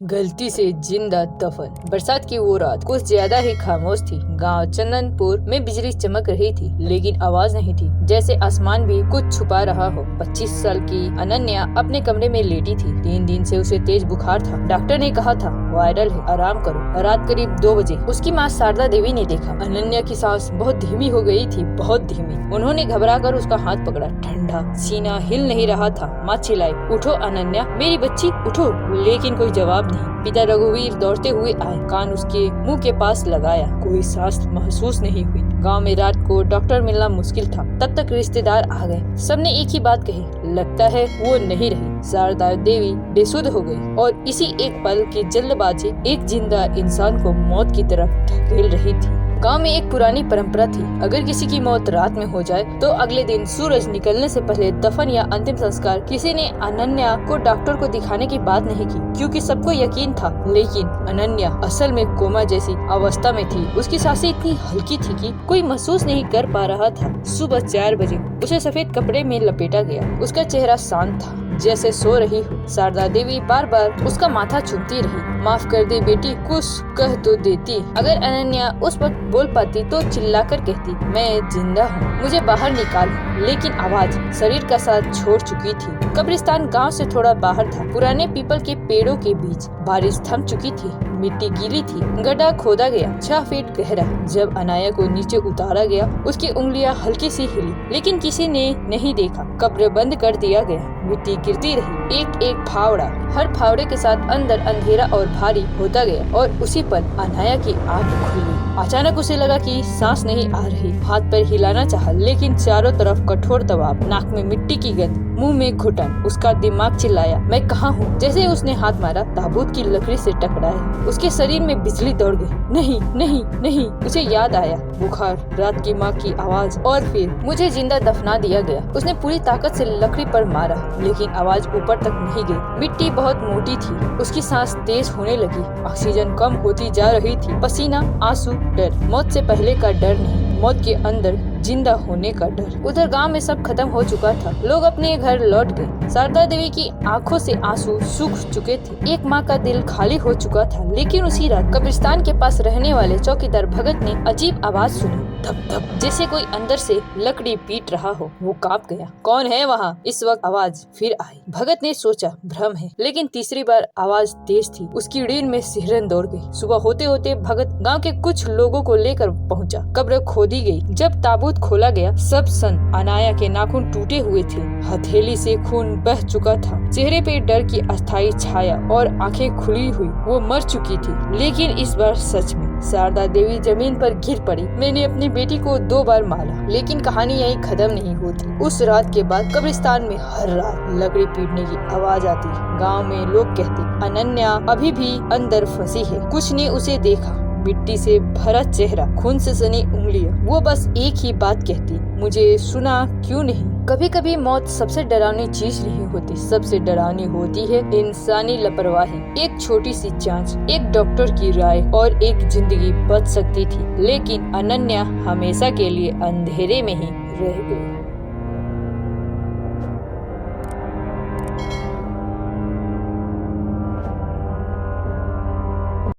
गलती से जिंदा दफन। बरसात की वो रात कुछ ज्यादा ही खामोश थी। गांव चंदनपुर में बिजली चमक रही थी, लेकिन आवाज नहीं थी, जैसे आसमान भी कुछ छुपा रहा हो। 25 साल की अनन्या अपने कमरे में लेटी थी। 3 दिन से उसे तेज बुखार था। डॉक्टर ने कहा था वायरल है, आराम करो। रात करीब 2 बजे उसकी माँ शारदा देवी ने देखा अनन्या की सांस बहुत धीमी हो गई थी, बहुत धीमी। उन्होंने घबराकर उसका हाथ पकड़ा। ठंडा सीना हिल नहीं रहा था। माँ चिल्लाई, उठो अनन्या, मेरी बच्ची उठो। लेकिन कोई जवाब नहीं। पिता रघुवीर दौड़ते हुए आए, कान उसके मुंह के पास लगाया। कोई सांस महसूस नहीं हुई। गांव में रात को डॉक्टर मिलना मुश्किल था। तब तक रिश्तेदार आ गए। सबने एक ही बात कही, लगता है वो नहीं रही। शारदा देवी बेसुध हो गई और इसी एक पल की जल्दबाजी एक जिंदा इंसान को मौत की तरफ धकेल रही थी। गांव में एक पुरानी परंपरा थी, अगर किसी की मौत रात में हो जाए तो अगले दिन सूरज निकलने से पहले दफन या अंतिम संस्कार। किसी ने अनन्या को डॉक्टर को दिखाने की बात नहीं की, क्योंकि सबको यकीन था। लेकिन अनन्या असल में कोमा जैसी अवस्था में थी। उसकी सांसें इतनी हल्की थी कि कोई महसूस नहीं कर पा रहा था। सुबह 4 बजे उसे सफेद कपड़े में लपेटा गया। उसका चेहरा शांत था, जैसे सो रही हो। शारदा देवी बार बार उसका माथा चूमती रही। माफ कर दे बेटी, कुछ कह तो देती। अगर अनन्या उस वक्त बोल पाती तो चिल्लाकर कहती, मैं जिंदा हूँ, मुझे बाहर निकाल। लेकिन आवाज शरीर का साथ छोड़ चुकी थी। कब्रिस्तान गांव से थोड़ा बाहर था। पुराने पीपल के पेड़ों के बीच बारिश थम चुकी थी। मिट्टी गीली थी। गड्ढा खोदा गया, 6 फीट गहरा। जब अनाया को नीचे उतारा गया, उसकी उंगलियां हल्की सी हिली, लेकिन किसी ने नहीं देखा। कब्र बंद कर दिया गया। मिट्टी गिरती रही, एक एक फावड़ा। हर फावड़े के साथ अंदर अंधेरा और भारी होता गया। और उसी पर अनाया की आंख खुल गई। अचानक उसे लगा कि सांस नहीं आ रही। हाथ पर हिलाना चाहा, लेकिन चारों तरफ कठोर दबाव। नाक में मिट्टी की गंध, मुंह में घुटन। उसका दिमाग चिल्लाया, मैं कहाँ हूँ? जैसे उसने हाथ मारा, ताबूत की लकड़ी से टकराया। उसके शरीर में बिजली दौड़ गई। नहीं नहीं नहीं। उसे याद आया, बुखार, रात की माँ की आवाज, और फिर मुझे जिंदा दफना दिया गया। उसने पूरी ताकत से लकड़ी पर मारा, लेकिन आवाज ऊपर तक नहीं गई। मिट्टी बहुत मोटी थी। उसकी सांस तेज होने लगी। ऑक्सीजन कम होती जा रही थी। पसीना, आंसू, डर। मौत से पहले का डर नहीं, मौत के अंदर जिंदा होने का डर। उधर गांव में सब खत्म हो चुका था। लोग अपने घर लौट गए। शारदा देवी की आंखों से आंसू सूख चुके थे। एक माँ का दिल खाली हो चुका था। लेकिन उसी रात कब्रिस्तान के पास रहने वाले चौकीदार भगत ने अजीब आवाज सुनी, धप धप, जैसे कोई अंदर से लकड़ी पीट रहा हो। वो कांप गया। कौन है वहाँ? इस वक्त आवाज फिर आई। भगत ने सोचा भ्रम है, लेकिन तीसरी बार आवाज तेज थी। उसकी रीढ़ में सिहरन दौड़ गई। सुबह होते होते भगत गांव के कुछ लोगों को लेकर पहुंचा। कब्र खोदी गई। जब ताबूत खोला गया, सब सन। अनाया के नाखून टूटे हुए थे। हथेली से खून बह चुका था। चेहरे पे डर की अस्थायी छाया और आंखें खुली हुई। वो मर चुकी थी, लेकिन इस बार सच में। शारदा देवी जमीन पर गिर पड़ी। मैंने अपनी बेटी को 2 बार मारा। लेकिन कहानी यहीं खत्म नहीं होती। उस रात के बाद कब्रिस्तान में हर रात लकड़ी पीटने की आवाज आती। गांव में लोग कहते, अनन्या अभी भी अंदर फंसी है। कुछ ने उसे देखा, मिट्टी से भरा चेहरा, खून से सनी उंगलियां। वो बस एक ही बात कहती, मुझे सुना क्यों नहीं? कभी कभी मौत सबसे डरावनी चीज नहीं होती। सबसे डरावनी होती है इंसानी लापरवाही। एक छोटी सी जांच, एक डॉक्टर की राय और एक जिंदगी बच सकती थी। लेकिन अनन्या हमेशा के लिए अंधेरे में ही रह गई।